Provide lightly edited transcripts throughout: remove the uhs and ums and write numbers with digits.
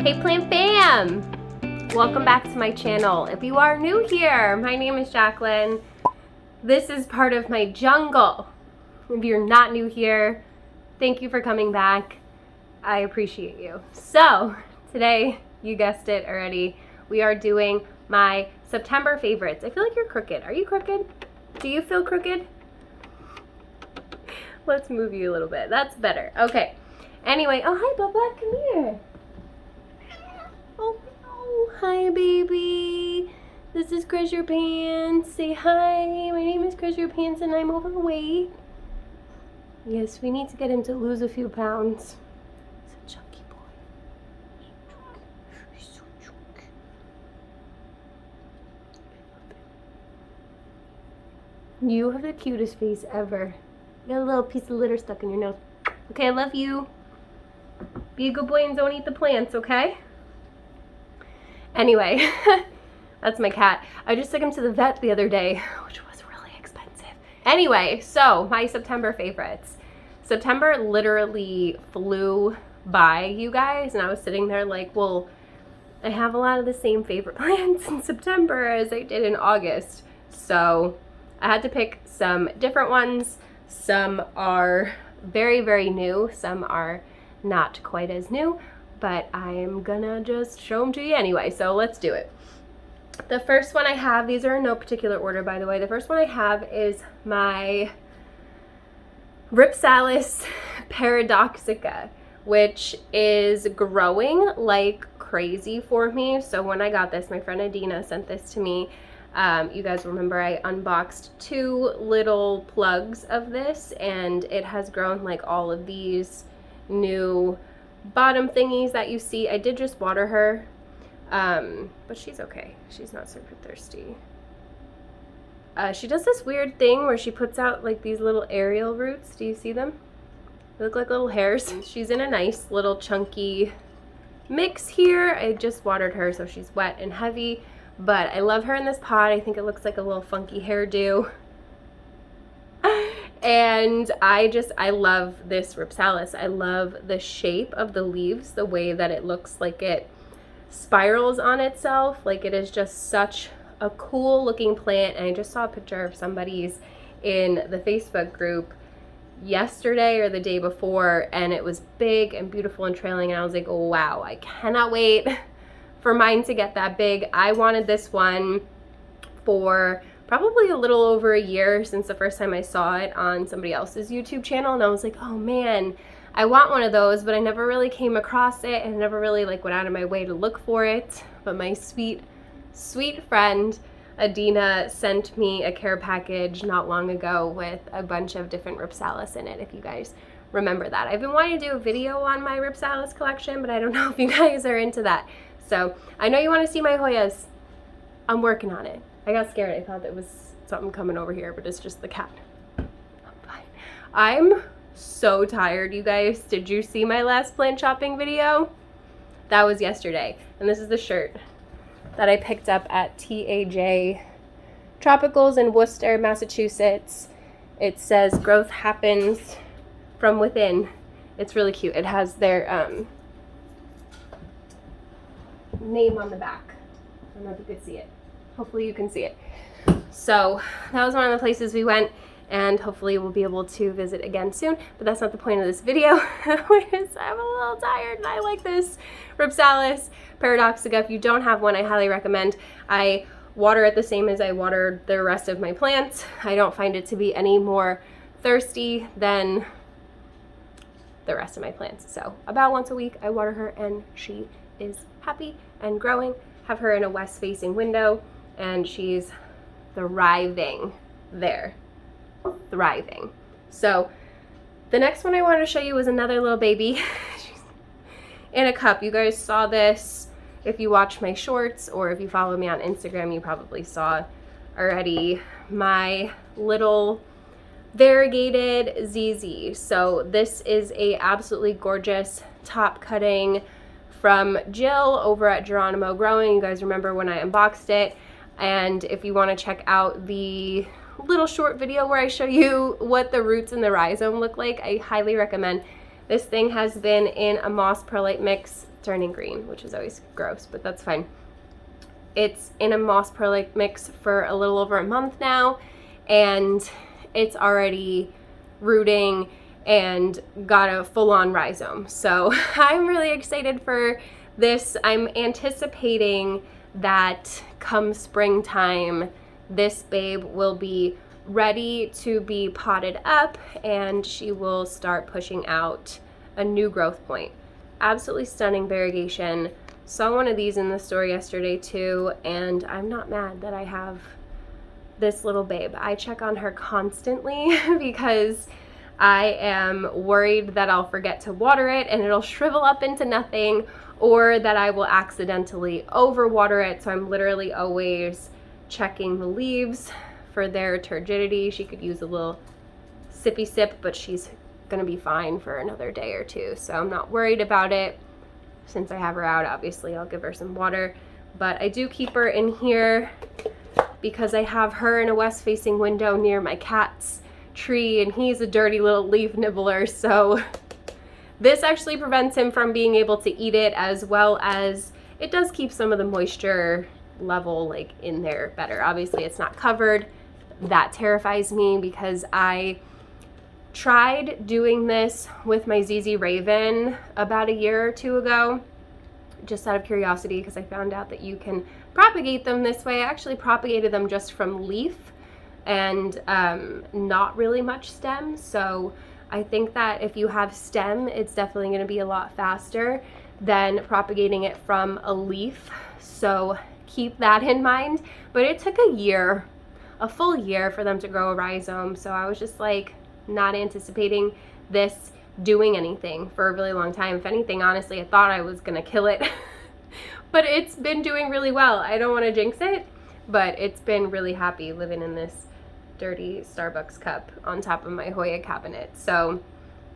Hey plant fam! Welcome back to my channel. If you are new here, my name is Jacqueline. This is part of my jungle. If you're not new here, thank you for coming back. I appreciate you. So today, you guessed it already, we are doing my September favorites. I feel like you're crooked. Are you crooked? Do you feel crooked? Let's move you a little bit. That's better. Okay. Anyway, oh hi Bubba, come here. Oh, hi baby. This is Treasure Pants. Say hi. My name is Treasure Pants and I'm overweight. Yes, we need to get him to lose a few pounds. He's a chunky boy. He's so chunky. You have the cutest face ever. You got a little piece of litter stuck in your nose. Okay, I love you. Be a good boy and don't eat the plants, okay? Anyway, that's my cat. I just took him to the vet the other day, which was really expensive. Anyway, so my September favorites. September literally flew by, you guys, and I was sitting there like, well, I have a lot of the same favorite plants in September as I did in August. So I had to pick some different ones. Some are very, very new. Some are not quite as new, but I'm gonna just show them to you anyway, so let's do it. The first one I have, these are in no particular order by the way, the first one I have is my Ripsalis Paradoxica, which is growing like crazy for me. So when I got this, my friend Adina sent this to me. You guys remember I unboxed 2 little plugs of this, and it has grown like all of these new bottom thingies that you see. I did just water her, but she's okay. She's not super thirsty. She does this weird thing where she puts out like these little aerial roots. Do you see them? They look like little hairs. She's in a nice little chunky mix here. I just watered her, so she's wet and heavy, but I love her in this pot. I think it looks like a little funky hairdo. And I love this Ripsalis. I love the shape of the leaves, the way that it looks like it spirals on itself. Like it is just such a cool looking plant. And I just saw a picture of somebody's in the Facebook group yesterday or the day before, and it was big and beautiful and trailing, and I was like, oh, wow, I cannot wait for mine to get that big. I wanted this one for probably a little over a year since the first time I saw it on somebody else's YouTube channel, and I was like, oh man, I want one of those, but I never really came across it and never really like went out of my way to look for it. But my sweet friend Adina sent me a care package not long ago with a bunch of different Ripsalis in it, if you guys remember that. I've been wanting to do a video on my Ripsalis collection, but I don't know if you guys are into that. So I know you want to see my Hoyas. I'm working on it. I got scared. I thought there was something coming over here, but it's just the cat. I'm fine. I'm so tired, you guys. Did you see my last plant shopping video? That was yesterday. And this is the shirt that I picked up at TAJ Tropicals in Worcester, Massachusetts. It says growth happens from within. It's really cute. It has their name on the back. I don't know if you could see it. Hopefully you can see it. So that was one of the places we went, and hopefully we'll be able to visit again soon, but that's not the point of this video. I'm a little tired and I like this Ripsalis Paradoxica. If you don't have one, I highly recommend. I water it the same as I water the rest of my plants. I don't find it to be any more thirsty than the rest of my plants. So about once a week I water her and she is happy and growing. Have her in a west facing window and she's thriving there. Thriving. So the next one I wanted to show you was another little baby. She's in a cup. You guys saw this if you watch my shorts, or if you follow me on Instagram, you probably saw already my little Variegated ZZ. So this is a absolutely gorgeous top cutting from Jill over at Geronimo Growing. You guys remember when I unboxed it. And if you want to check out the little short video where I show you what the roots and the rhizome look like, I highly recommend This thing has been in a moss perlite mix, turning green, which is always gross, but that's fine. It's in a moss perlite mix for a little over a month now, and it's already rooting and got a full-on rhizome. So I'm really excited for this. I'm anticipating that come springtime, this babe will be ready to be potted up and she will start pushing out a new growth point. Absolutely stunning variegation. Saw one of these in the store yesterday too, and I'm not mad that I have this little babe. I check on her constantly because I am worried that I'll forget to water it and it'll shrivel up into nothing, or that I will accidentally overwater it. So I'm literally always checking the leaves for their turgidity. She could use a little sippy sip, but she's gonna be fine for another day or two. So I'm not worried about it. Since I have her out, obviously I'll give her some water, but I do keep her in here because I have her in a west-facing window near my cat's tree, and he's a dirty little leaf nibbler, so this actually prevents him from being able to eat it, as well as it does keep some of the moisture level like in there better. Obviously it's not covered. That terrifies me because I tried doing this with my ZZ Raven about a year or two ago, just out of curiosity, because I found out that you can propagate them this way. I actually propagated them just from leaf and not really much stem. So I think that if you have stem, it's definitely going to be a lot faster than propagating it from a leaf. So keep that in mind. But it took a year, a full year for them to grow a rhizome. So I was just like not anticipating this doing anything for a really long time. If anything, honestly, I thought I was going to kill it. But it's been doing really well. I don't want to jinx it, but it's been really happy living in this dirty Starbucks cup on top of my Hoya cabinet. So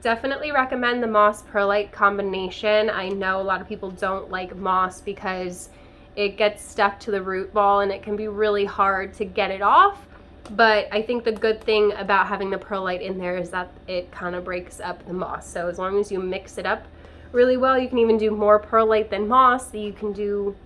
definitely recommend the moss perlite combination. I know a lot of people don't like moss because it gets stuck to the root ball and it can be really hard to get it off. But I think the good thing about having the perlite in there is that it kind of breaks up the moss. So as long as you mix it up really well, you can even do more perlite than moss. So you can do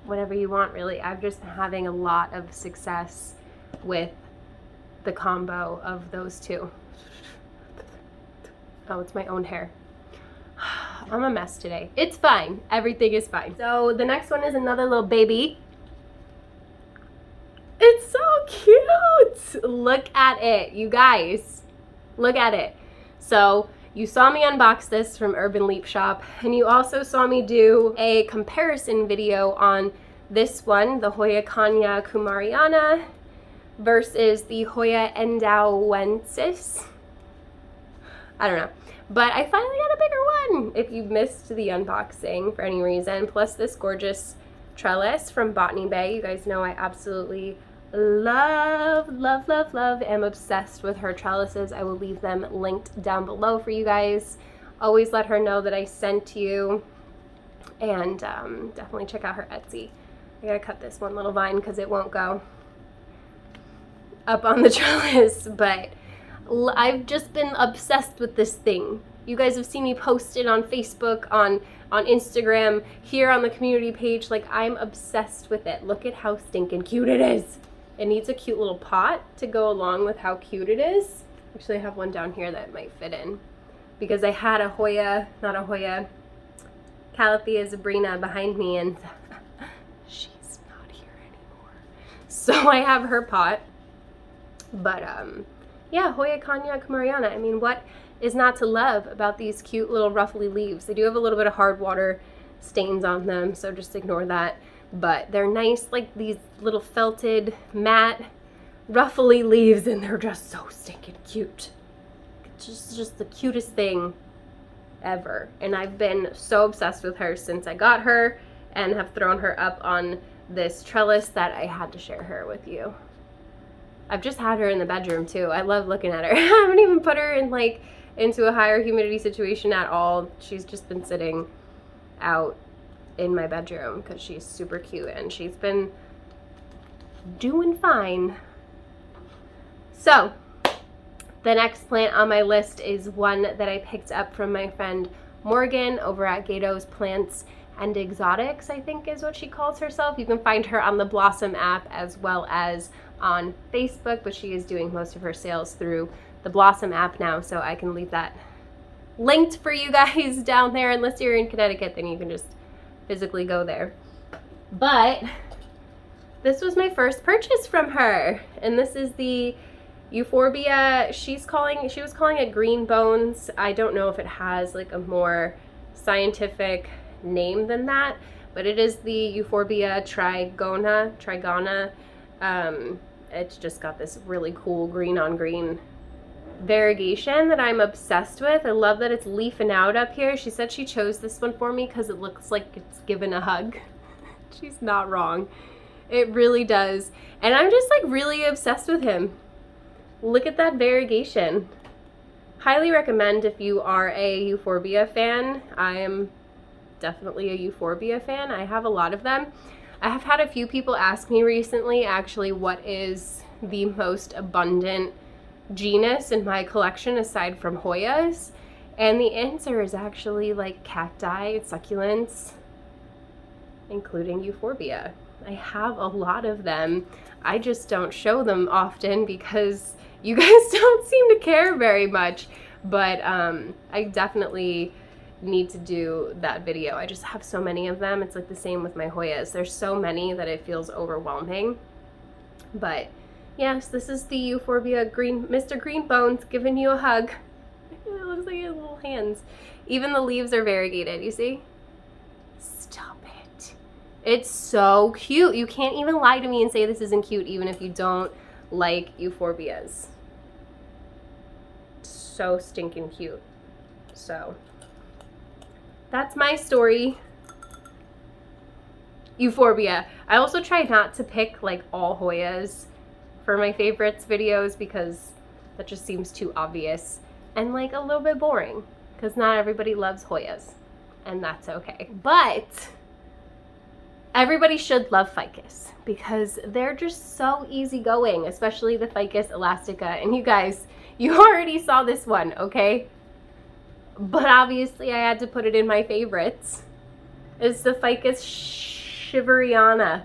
whatever you want, really. I've just been having a lot of success with the combo of those two. Oh, it's my own hair. I'm a mess today. It's fine. Everything is fine. So the next one is another little baby. It's so cute. Look at it, you guys. Look at it. So you saw me unbox this from Urban Leap Shop, and you also saw me do a comparison video on this one, the Hoya Kanyakumariana versus the Hoya endauensis. I don't know. But I finally got a bigger one if you missed the unboxing for any reason. Plus this gorgeous trellis from Botany Bae. You guys know I absolutely love, am obsessed with her trellises. I will leave them linked down below for you guys. Always let her know that I sent you, and definitely check out her Etsy. I gotta cut this one little vine because it won't go up on the trellis, but I've just been obsessed with this thing. You guys have seen me post it on Facebook, on Instagram, here on the community page. Like, I'm obsessed with it. Look at how stinking cute it is. It needs a cute little pot to go along with how cute it is. Actually, I have one down here that might fit in because I had a Hoya, not a Hoya, Calathea zebrina behind me, and she's not here anymore. So I have her pot. But yeah, Hoya Kanyakumariana. I mean, what is not to love about these cute little ruffly leaves? They do have a little bit of hard water stains on them, so just ignore that. But they're nice, like these little felted, matte, ruffly leaves, and they're just so stinking cute. It's just the cutest thing ever. And I've been so obsessed with her since I got her and have thrown her up on this trellis that I had to share her with you. I've just had her in the bedroom too. I love looking at her. I haven't even put her in like into a higher humidity situation at all. She's just been sitting out in my bedroom because she's super cute and she's been doing fine. So The next plant on my list is one that I picked up from my friend Morgan over at HousePlants and Exotics, I think is what she calls herself. You can find her on the Blossom app as well as on Facebook, but she is doing most of her sales through the Blossom app now, so I can leave that linked for you guys down there. Unless you're in Connecticut, then you can just physically go there. But this was my first purchase from her, and this is the Euphorbia. She was calling it green bones. I don't know if it has like a more scientific name than that, but it is the Euphorbia trigona. It's just got this really cool green on green variegation that I'm obsessed with. I love that it's leafing out up here. She said she chose this one for me because it looks like it's given a hug. She's not wrong. It really does. And I'm just like really obsessed with him. Look at that variegation. Highly recommend if you are a Euphorbia fan. I am definitely a Euphorbia fan. I have a lot of them. I have had a few people ask me recently actually what is the most abundant genus in my collection aside from Hoyas, and the answer is actually like cacti, succulents, including Euphorbia. I have a lot of them. I just don't show them often because you guys don't seem to care very much, but I definitely need to do that video. I just have so many of them. It's like the same with my Hoyas. There's so many that it feels overwhelming. But yes, this is the Euphorbia Mr. Green Bones giving you a hug. It looks like his little hands. Even the leaves are variegated, you see? Stop it. It's so cute. You can't even lie to me and say this isn't cute even if you don't like Euphorbias. So stinking cute. So that's my story. Euphorbia. I also try not to pick like all Hoyas for my favorites videos because that just seems too obvious and like a little bit boring because not everybody loves Hoyas, and that's okay. But everybody should love Ficus because they're just so easygoing, especially the Ficus elastica. And you guys, you already saw this one, okay? But obviously I had to put it in my favorites. It's the Ficus shiveriana.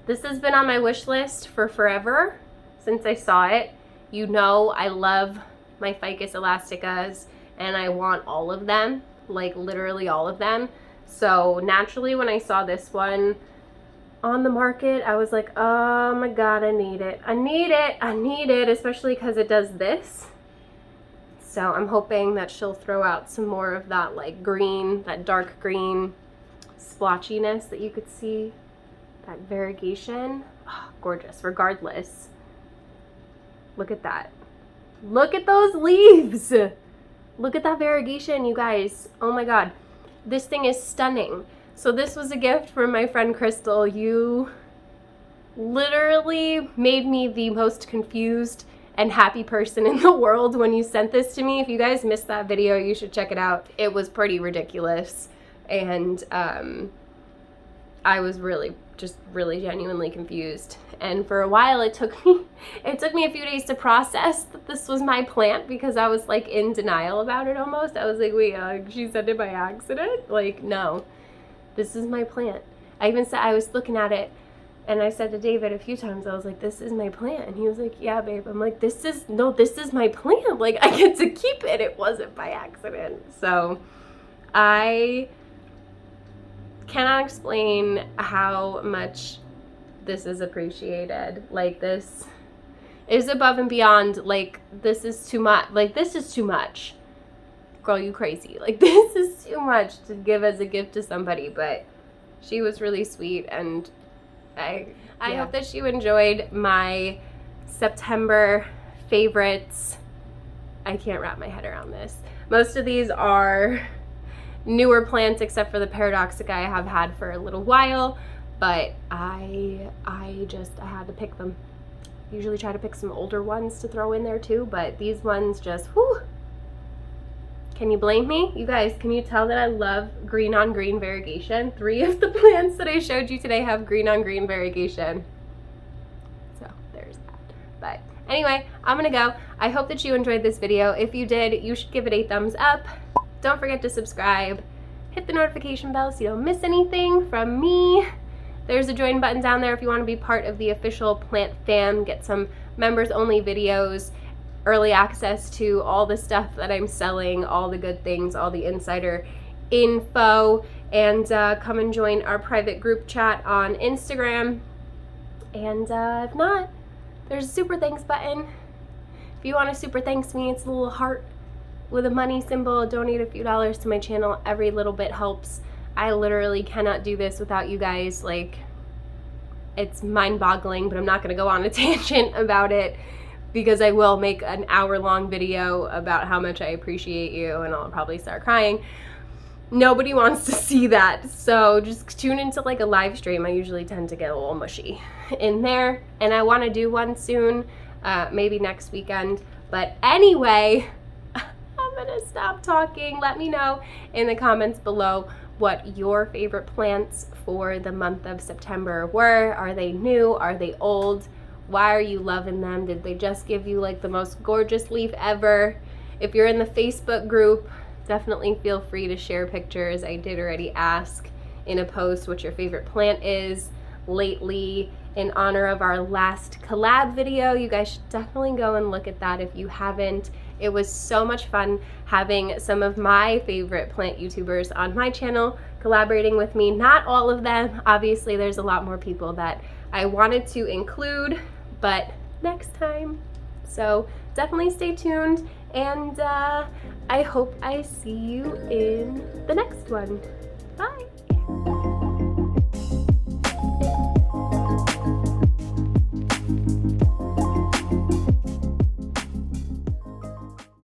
This has been on my wish list for forever since I saw it. You know I love my Ficus elasticas and I want all of them, like literally all of them. So naturally when I saw this one on the market, I was like, oh my god, I need it. I need it. I need it, especially because it does this. So I'm hoping that she'll throw out some more of that like green, that dark green splotchiness that you could see, that variegation. Oh, gorgeous. Regardless, look at that. Look at those leaves. Look at that variegation, you guys. Oh my god. This thing is stunning. So this was a gift from my friend Crystal. You literally made me the most confused and happy person in the world when you sent this to me. If you guys missed that video, you should check it out. It was pretty ridiculous. And I was really genuinely confused. And for a while it took me a few days to process that this was my plant because I was like in denial about it almost. I was like, wait, she sent it by accident? Like, no, this is my plant. I even said, I was looking at it and I said to David a few times, I was like, this is my plant. And he was like, yeah, babe. I'm like, this is my plant. Like, I get to keep it. It wasn't by accident. So I cannot explain how much this is appreciated. Like, this is above and beyond. Like, this is too much. Like, this is too much. Girl, you crazy. Like, this is too much to give as a gift to somebody. But she was really sweet, and I hope that you enjoyed my September favorites. I can't wrap my head around this. Most of these are newer plants except for the Paradoxica I have had for a little while, but I had to pick them. Usually try to pick some older ones to throw in there too, but these ones just, whew. Can you blame me? You guys, can you tell that I love green on green variegation? 3 of the plants that I showed you today have green on green variegation. So there's that. But anyway, I'm gonna go. I hope that you enjoyed this video. If you did, you should give it a thumbs up. Don't forget to subscribe. Hit the notification bell so you don't miss anything from me. There's a join button down there if you want to be part of the official plant fam, get some members only videos, early access to all the stuff that I'm selling, all the good things, all the insider info, and come and join our private group chat on Instagram. And if not, there's a super thanks button. If you want to super thanks me, it's a little heart with a money symbol. Donate a few dollars to my channel. Every little bit helps. I literally cannot do this without you guys. Like, it's mind-boggling, but I'm not going to go on a tangent about it because I will make an hour-long video about how much I appreciate you, and I'll probably start crying. Nobody wants to see that, so just tune into like a live stream. I usually tend to get a little mushy in there, and I want to do one soon, maybe next weekend. But anyway, I'm gonna stop talking. Let me know in the comments below what your favorite plants for the month of September were. Are they new? Are they old? Why are you loving them? Did they just give you like the most gorgeous leaf ever? If you're in the Facebook group, definitely feel free to share pictures. I did already ask in a post what your favorite plant is lately in honor of our last collab video. You guys should definitely go and look at that if you haven't. It was so much fun having some of my favorite plant YouTubers on my channel collaborating with me. Not all of them. Obviously, there's a lot more people that I wanted to include, but next time. So definitely stay tuned, and I hope I see you in the next one. Bye!